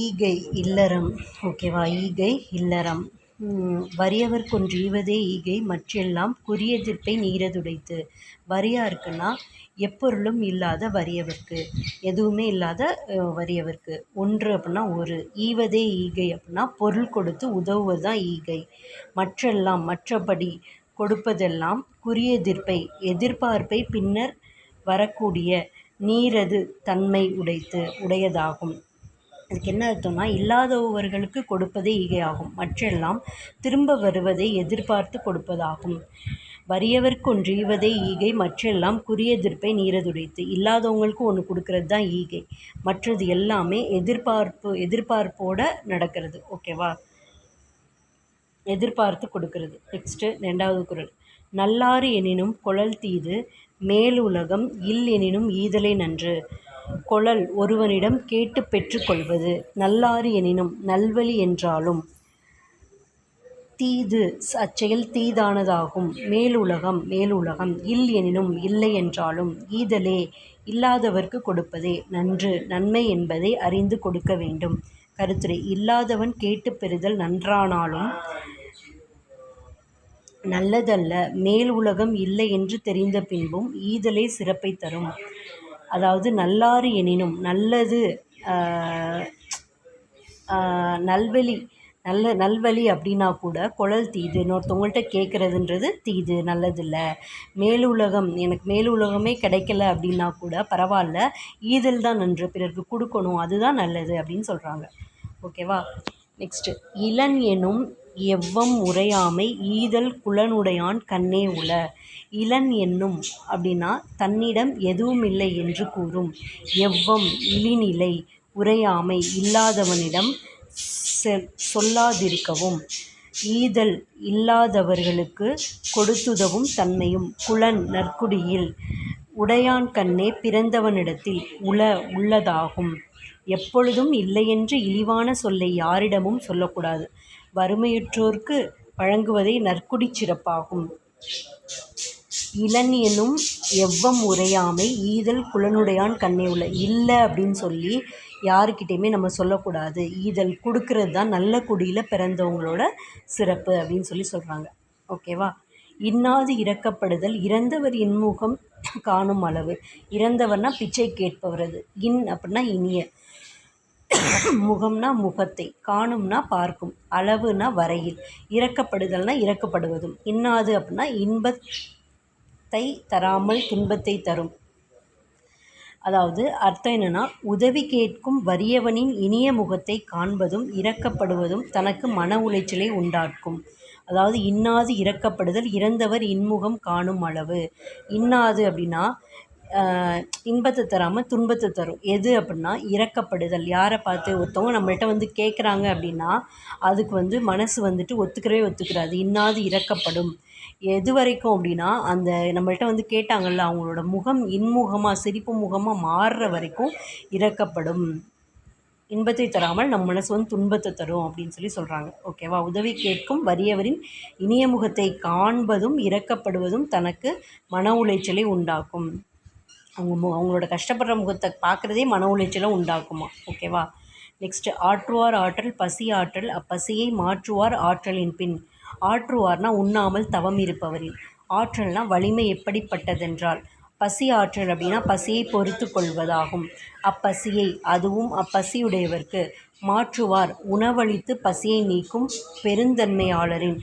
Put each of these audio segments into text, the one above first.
ஈகை இல்லறம். ஓகேவா? ஈகை இல்லறம். வறியவர் கொன்றீவதே ஈகை மற்றெல்லாம் குறியெதிர்ப்பை நீரதுடைத்து. வறியாருக்குன்னா எப்பொருளும் இல்லாத வறியவர்க்கு, எதுவுமே இல்லாத வறியவர்க்கு. ஒன்று அப்படின்னா ஒரு. ஈவதே ஈகை அப்படின்னா பொருள் கொடுத்து உதவுவது தான் ஈகை. மற்றெல்லாம் மற்றபடி கொடுப்பதெல்லாம் குறியெதிர்ப்பை எதிர்பார்ப்பை பின்னர் வரக்கூடிய நீரது தன்மை உடையதாகும். அதுக்கு என்ன அர்த்தம்னா, இல்லாதவர்களுக்கு கொடுப்பதே ஈகையாகும். மற்றெல்லாம் திரும்ப வருவதை எதிர்பார்த்து கொடுப்பதாகும். வறியவர்க்கொன்றீவதே ஈகை மற்றெல்லாம் குறியெதிர்ப்பை நீரதுடைத்து. இல்லாதவங்களுக்கு ஒன்று கொடுக்கறது தான் ஈகை. மற்றது எல்லாமே எதிர்பார்ப்போட நடக்கிறது. ஓகேவா? எதிர்பார்த்து கொடுக்கறது. நெக்ஸ்ட்டு 2வது குறள். நல்லாறு எனினும் கொளல் தீது மேலுலகம் இல் எனினும் ஈதலே நன்று. கொளல் ஒருவனிடம் கேட்டு பெற்று கொள்வது. நல்லாறு எனினும் நல்வழி என்றாலும் தீது அச்செயல் தீதானதாகும். மேலுலகம் இல் எனினும் இல்லை என்றாலும் ஈதலே இல்லாதவர்க்கு கொடுப்பதே நன்று நன்மை என்பதை அறிந்து கொடுக்க வேண்டும். கருத்துரை. இல்லாதவன் கேட்டு பெறுதல் நன்றானாலும் நல்லதல்ல. மேல் உலகம் இல்லை என்று தெரிந்த பின்பும் ஈதலே சிறப்பை தரும். அதாவது நல்லாறு எனினும் நல்லது, நல்வழி அப்படின்னா கூட கொளல் தீது, இன்னொருத்தவங்கள்ட்ட கேட்குறதுன்றது தீது, நல்லதில்லை. மேலுலகம், எனக்கு மேலுலகமே கிடைக்கல அப்படின்னா கூட பரவாயில்ல, ஈதல் தான் நன்று, பிறருக்கு கொடுக்கணும், அதுதான் நல்லது அப்படின்னு சொல்கிறாங்க. ஓகேவா? நெக்ஸ்ட்டு. இளன் எனும் எவ்வம் உரையாமை ஈதல் குலனுடையான் கண்ணே உள. இளன் என்னும் அப்படின்னா தன்னிடம் எதுவுமில்லை என்று கூறும். எவ்வம் இழிநிலை, உரையாமை இல்லாதவனிடம் சொல்லாதிருக்கவும். ஈதல் இல்லாதவர்களுக்கு கொடுத்துதவும் தன்மையும். குலன் நற்குடியில் உடையான் கண்ணே பிறந்தவனிடத்தில் உள்ளதாகும். எப்பொழுதும் இல்லையென்று இழிவான சொல்லை யாரிடமும் சொல்லக்கூடாது. வறுமையுற்றோர்க்கு வழங்குவதே நற்குடிச் சிறப்பாகும். இளன் எனும் எவ்வம் உரையாமை ஈதல் குலனுடையான் கண்ணே உள. இல்லை அப்படின்னு சொல்லி யாருக்கிட்டேயுமே நம்ம சொல்லக்கூடாது. ஈதல் கொடுக்கறது தான் நல்ல குடியில் பிறந்தவங்களோட சிறப்பு அப்படின்னு சொல்லி சொல்கிறாங்க. ஓகேவா? இன்னாது இரக்கப்படுதல் இறந்தவர் இன்முகம் காணும் அளவு. இறந்தவர்னா பிச்சை கேட்பவரது. இன் அப்படின்னா இனிய, முகம்னா முகத்தை, காணும்னா பார்க்கும், அளவுனா வரையில், இறக்கப்படுதல்னா இறக்கப்படுவதும். இன்னாது அப்படின்னா இன்பத்தை தராமல் துன்பத்தை தரும். அதாவது அர்த்தம் என்னென்னா, உதவி கேட்கும் வறியவனின் இனிய முகத்தை காண்பதும் இரக்கப்படுவதும் தனக்கு மன உளைச்சலை உண்டாக்கும். அதாவது இன்னாது இரக்கப்படுதல் இறந்தவர் இன்முகம் காணும் அளவு. இன்னாது அப்படின்னா இன்பத்தை தராமல் துன்பத்தை தரும். எது அப்படின்னா இரக்கப்படுதல். யாரை பார்த்து? ஒருத்தவங்க நம்மள்கிட்ட கேட்குறாங்க அப்படின்னா அதுக்கு மனசு ஒத்துக்கிறாது. இன்னாது இரக்கப்படும். எது வரைக்கும் அப்படின்னா அந்த நம்மள்கிட்ட கேட்டாங்கள்ல, அவங்களோட முகம் இன்முகமாக சிரிப்பு முகமாக மாறுற வரைக்கும் இரக்கப்படும். இன்பத்தை தராமல் நம் மனசு துன்பத்தை தரும் அப்படின்னு சொல்லி சொல்கிறாங்க. ஓகேவா? உதவி கேட்கும் வறியவரின் இனிய முகத்தை காண்பதும் இரக்கப்படுவதும் தனக்கு மன உளைச்சலை உண்டாக்கும். அவங்களோட கஷ்டப்படுற முகத்தை பார்க்குறதே மன உளைச்சலை உண்டாக்குமா. ஓகேவா? நெக்ஸ்ட்டு. ஆற்றுவார் ஆற்றல் பசி ஆற்றல் அப்பசியை மாற்றுவார் ஆற்றலின் பின். ஆற்றுவார்னா உண்ணாமல் தவம் இருப்பவரின். ஆற்றல்னா வலிமை எப்படிப்பட்டதென்றால் பசி ஆற்றல் அப்படின்னா பசியை பொறுத்து கொள்வதாகும். அப்பசியை, அதுவும் அப்பசியுடையவர்க்கு. மாற்றுவார் உணவளித்து பசியை நீக்கும் பெருந்தன்மையாளரின்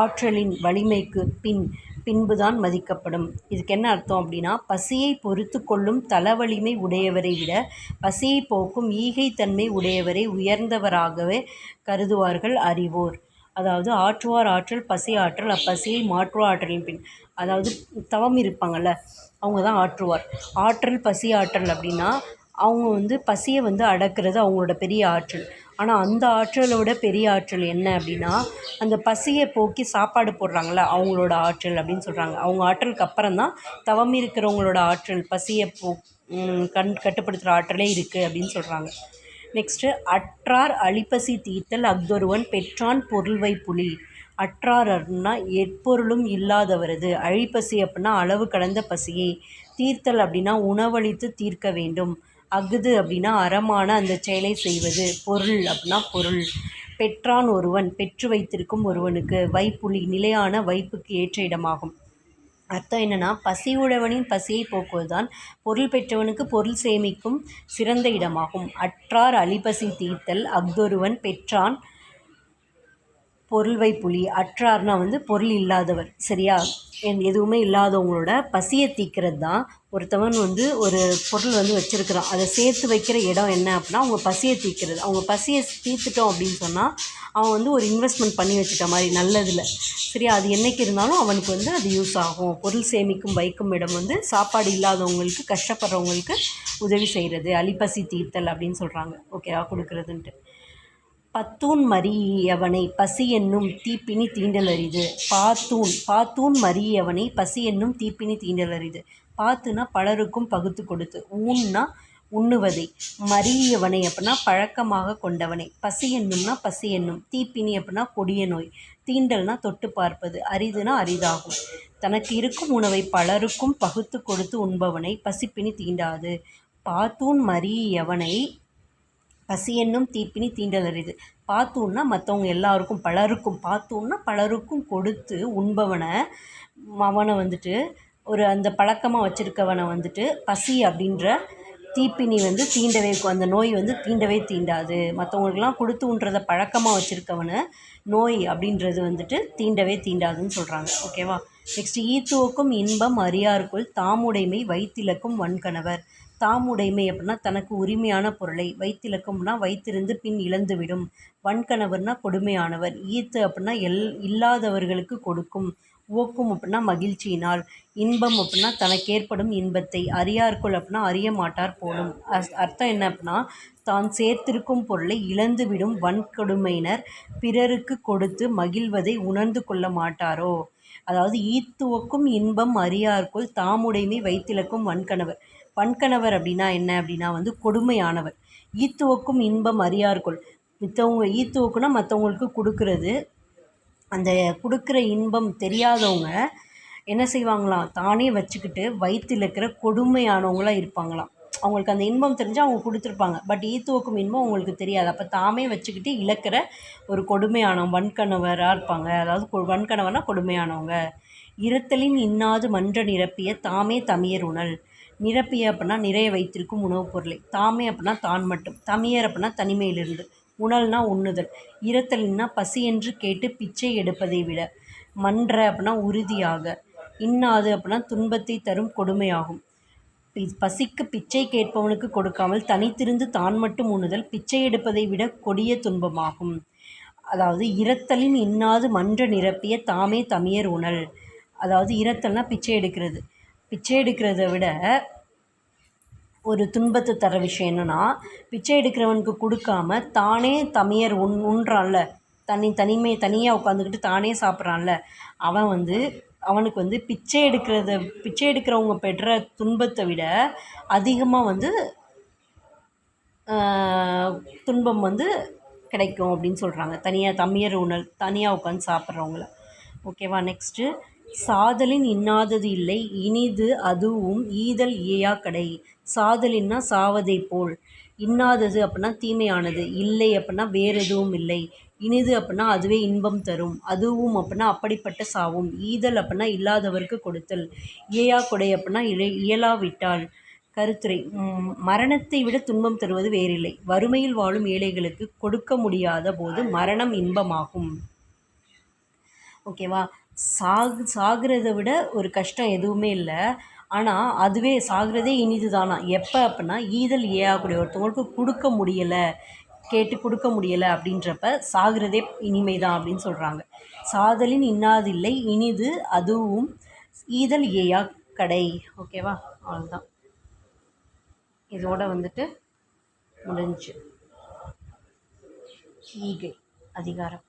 ஆற்றலின் வலிமைக்கு பின்புதான் மதிக்கப்படும். இதுக்கு என்ன அர்த்தம் அப்படின்னா, பசியை பொறுத்து கொள்ளும் தளவலிமை உடையவரை விட பசியை போக்கும் ஈகைத்தன்மை உடையவரை உயர்ந்தவராகவே கருதுவார்கள் அறிவோர். அதாவது ஆற்றுவார் ஆற்றல் பசி ஆற்றல் அப்பசியை மாற்றுவார் ஆற்றலின் பின். அதாவது தவம் இருப்பாங்கள்ல, அவங்க தான் ஆற்றுவார். ஆற்றல் பசி ஆற்றல் அப்படின்னா அவங்க பசியை அடக்கிறது அவங்களோட பெரிய ஆற்றல். ஆனால் அந்த ஆற்றலோட பெரிய ஆற்றல் என்ன அப்படின்னா, அந்த பசியை போக்கி சாப்பாடு போடுறாங்கள அவங்களோட ஆற்றல் அப்படின்னு சொல்கிறாங்க. அவங்க ஆற்றலுக்கு அப்புறம் தான் தவம் இருக்கிறவங்களோட ஆற்றல், பசியை கட்டுப்படுத்துகிற ஆற்றலே இருக்குது அப்படின்னு சொல்கிறாங்க. நெக்ஸ்ட்டு. அற்றார் அழிப்பசி தீர்த்தல் அஃதொருவன் பெற்றான் பொருள்வை புலி. அற்றார் அப்படின்னா எப்பொருளும் இல்லாதவரது. அழிப்பசி அப்படின்னா அளவு கடந்த பசியை. தீர்த்தல் அப்படின்னா உணவளித்து தீர்க்க வேண்டும். அஃது அப்படின்னா அறமான அந்த செயலை செய்வது. பொருள் அப்படின்னா பொருள். பெற்றான் ஒருவன் பெற்று வைத்திருக்கும் ஒருவனுக்கு. வைப்புலி நிலையான வைப்புக்கு ஏற்ற இடமாகும். அர்த்தம் என்னென்னா, பசி உடையவனின் பசியை போக்குவதுதான் பொருள் பெற்றவனுக்கு பொருள் சேமிக்கும் சிறந்த இடமாகும். அற்றார் அழிபசி தீர்த்தல் அஃதொருவன் பெற்றான் பொருள் வைப்புலி. அற்றார்னா பொருள் இல்லாதவர், சரியா? எதுவுமே இல்லாதவங்களோட பசியை தீர்க்கிறது தான். ஒருத்தவன் ஒரு பொருள் வச்சுருக்கிறான், அதை சேர்த்து வைக்கிற இடம் என்ன அப்படின்னா அவங்க பசியை தீர்க்கிறது. அவங்க பசியை தீர்த்துட்டோம் அப்படின்னு சொன்னால் அவன் ஒரு இன்வெஸ்ட்மெண்ட் பண்ணி வச்சுட்ட மாதிரி நல்லதில், சரியா? அது என்றைக்கு இருந்தாலும் அவனுக்கு அது யூஸ் ஆகும். பொருள் சேமிக்கும் வைக்கும் இடம் சாப்பாடு இல்லாதவங்களுக்கு, கஷ்டப்படுறவங்களுக்கு உதவி செய்கிறது. அழிப்பசி தீர்த்தல் அப்படின்னு சொல்கிறாங்க, ஓகேவா? கொடுக்குறதுன்ட்டு. பத்தூன் மறியவனை பசி என்னும் தீப்பினி தீண்டலரிது. பாத்தூன் மறியவனை பசி என்னும் தீப்பினி தீண்டலரிது. பாத்துனா பலருக்கும் பகுத்து கொடுத்து, ஊன்னா உண்ணுவதை, மறியவனை அப்படின்னா பழக்கமாக கொண்டவனை, பசி என்னும்னா பசி என்னும், தீப்பினி அப்படின்னா கொடிய நோய், தீண்டல்னா தொட்டு பார்ப்பது, அரிதுனா அரிதாகும். தனக்கு இருக்கும் உணவை பலருக்கும் பகுத்து கொடுத்து உண்பவனை பசிப்பினி தீண்டாது. பாத்தூன் மறியவனை பசி என்னும் தீப்பினி தீண்டலரிது. பாத்தூன்னா மற்றவங்க எல்லாருக்கும், பலருக்கும், பாத்தூன்னா பலருக்கும் கொடுத்து உண்பவனை, அவனை அந்த பழக்கமாக வச்சுருக்கவனை பசி அப்படின்ற தீப்பினி தீண்டவே, அந்த நோய் தீண்டவே தீண்டாது. மற்றவங்களுக்கெல்லாம் கொடுத்து உண்றதை பழக்கமாக வச்சுருக்கவனை நோய் அப்படின்றது தீண்டவே தீண்டாதுன்னு சொல்கிறாங்க, ஓகேவா? நெக்ஸ்ட், ஈத்துவக்கும் இன்பம் அறியார்க்குள் தாமுடைமை வைத்திலக்கும் வன்கணவர். தாமுடைமை அப்படின்னா தனக்கு உரிமையான பொருளை, வைத்திலக்கம்னா வைத்திருந்து பின் இழந்துவிடும், வன்கணவர்னா கொடுமையானவர், ஈத்து அப்படின்னா இல்லாதவர்களுக்கு கொடுக்கும், உவக்கும் அப்படின்னா மகிழ்ச்சியினால், இன்பம் அப்படின்னா தனக்கு ஏற்படும் இன்பத்தை, அறியார்க்குள் அப்படின்னா அறிய மாட்டார் போலும். அர்த்தம் என்ன அப்படின்னா, தான் சேர்த்திருக்கும் பொருளை இழந்துவிடும் வன்கொடுமையினர் பிறருக்கு கொடுத்து மகிழ்வதை உணர்ந்து கொள்ள மாட்டாரோ. அதாவது ஈத்துவக்கும் இன்பம் அறியார்க்குள் தாமுடைமை வைத்திலக்கும் வன்கணவர். வன்கணவர் அப்படின்னா என்ன அப்படின்னா கொடுமையானவர். ஈத்துவக்கும் இன்பம் அறியார்க்குள், மித்தவங்க ஈத்துவக்குன்னா மற்றவங்களுக்கு கொடுக்கறது, அந்த கொடுக்குற இன்பம் தெரியாதவங்க என்ன செய்வாங்களாம், தானே வச்சுக்கிட்டு வயிற்றில் இருக்கிற கொடுமையானவங்களாக இருப்பாங்களாம். அவங்களுக்கு அந்த இன்பம் தெரிஞ்சால் அவங்க கொடுத்துருப்பாங்க, பட் ஈத்துவக்கும் இன்பம் அவங்களுக்கு தெரியாது. அப்போ தாமே வச்சுக்கிட்டு இழக்கிற ஒரு கொடுமையானவங்க வன்கணவராக இருப்பாங்க. அதாவது வன்கணவர்னா கொடுமையானவங்க. இரத்தலின் இன்னாது மன்ற நிரப்பிய தாமே தமியர் உணல். நிரப்பிய அப்படின்னா நிறைய வைத்திருக்கும் உணவுப் பொருளை, தாமே அப்படின்னா தான் மட்டும், தமியர் அப்படின்னா தனிமையிலிருந்து, உணல்னா உண்ணுதல், இரத்தலின்னா பசி என்று கேட்டு பிச்சை எடுப்பதை விட, மன்ற அப்படின்னா உறுதியாக, இன்னாது அப்படின்னா துன்பத்தை தரும் கொடுமையாகும். பசிக்கு பிச்சை கேட்பவனுக்கு கொடுக்காமல் தனித்திருந்து தான் மட்டும் உண்ணுதல் பிச்சை எடுப்பதை விட கொடிய துன்பமாகும். அதாவது இரத்தலின் இன்னாது மன்ற நிரப்பிய தாமே தமியர் உணல். அதாவது இரத்தல்னா பிச்சை எடுக்கிறது. பிச்சை எடுக்கிறத விட ஒரு துன்பத்தை தர விஷயம் என்னென்னா, பிச்சை எடுக்கிறவனுக்கு கொடுக்காம தானே தமியர் உண்றான்ல, தனியாக உட்காந்துக்கிட்டு தானே சாப்பிட்றான்ல, அவன் அவனுக்கு பிச்சை எடுக்கிறவங்க பெற்ற துன்பத்தை விட அதிகமாக துன்பம் கிடைக்கும் அப்படின்னு சொல்கிறாங்க. தமியர் உணல், தனியாக உட்காந்து சாப்பிட்றவங்கள, ஓகேவா? நெக்ஸ்ட்டு, சாதலின் இன்னாதது இல்லை இனிது அதுவும் ஈதல் இயையா கடை. சாதலின்னா சாவதை போல், இன்னாதது அப்படின்னா தீமையானது, இல்லை அப்படின்னா வேறு எதுவும் இல்லை, இனிது அப்படின்னா அதுவே இன்பம் தரும், அதுவும் அப்படின்னா அப்படிப்பட்ட சாவும், ஈதல் அப்படின்னா இல்லாதவருக்கு கொடுத்தல், இயையா கொடை அப்படின்னா இயலாவிட்டால். கருத்துரை: மரணத்தை விட துன்பம் தருவது வேறில்லை. வறுமையில் வாழும் ஏழைகளுக்கு கொடுக்க முடியாத போது மரணம் இன்பமாகும், ஓகேவா? சாகிறத விட ஒரு கஷ்டம் எதுவுமே இல்லை. ஆனால் அதுவே சாகிறதே இனிது தானா எப்போ அப்படின்னா ஈதல் ஏஆக்கூடிய, ஒருத்தவங்களுக்கு கொடுக்க முடியலை, கேட்டு கொடுக்க முடியலை அப்படின்றப்ப சாகிறதே இனிமை தான் அப்படின்னு சொல்கிறாங்க. சாதலின் இன்னாதில்லை இனிது அதுவும் ஈதல் ஏயா கடை, ஓகேவா? அவ்வளோதான், இதோட முடிஞ்சு ஈகை அதிகாரம்.